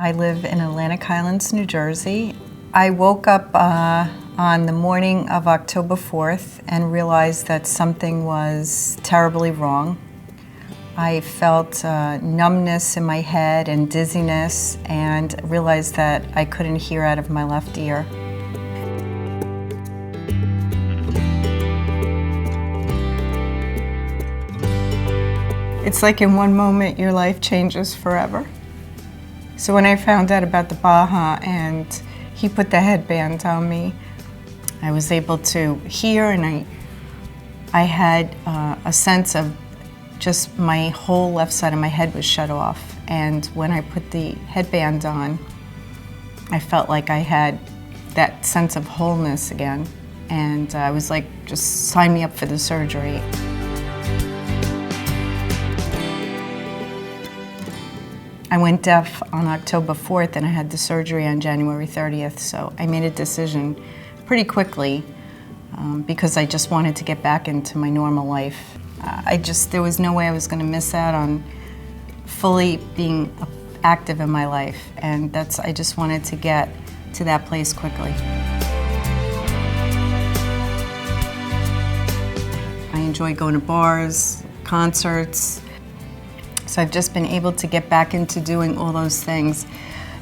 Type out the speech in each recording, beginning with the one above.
I live in Atlantic Highlands, New Jersey. I woke up on the morning of October 4th and realized that something was terribly wrong. I felt numbness in my head and dizziness, and realized that I couldn't hear out of my left ear. It's like in one moment your life changes forever. So when I found out about the Baha and he put the headband on me, I was able to hear, and I had a sense of just my whole left side of my head was shut off. And when I put the headband on, I felt like I had that sense of wholeness again. And I was like, just sign me up for the surgery. I went deaf on October 4th and I had the surgery on January 30th, so I made a decision pretty quickly because I just wanted to get back into my normal life. There was no way I was going to miss out on fully being active in my life, and I just wanted to get to that place quickly. I enjoy going to bars, concerts. So I've just been able to get back into doing all those things.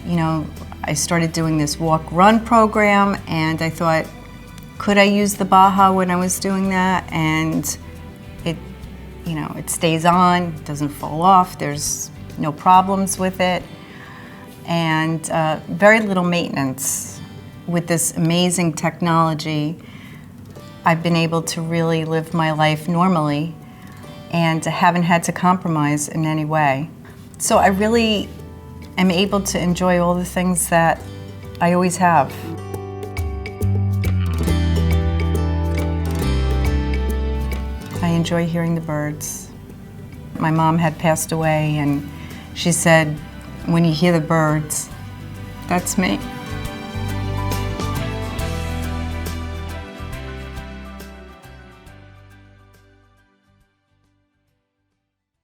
You know, I started doing this walk-run program, and I thought, could I use the Baha when I was doing that? And it stays on, doesn't fall off, there's no problems with it, and very little maintenance. With this amazing technology, I've been able to really live my life normally and haven't had to compromise in any way. So I really am able to enjoy all the things that I always have. I enjoy hearing the birds. My mom had passed away, and she said, when you hear the birds, that's me.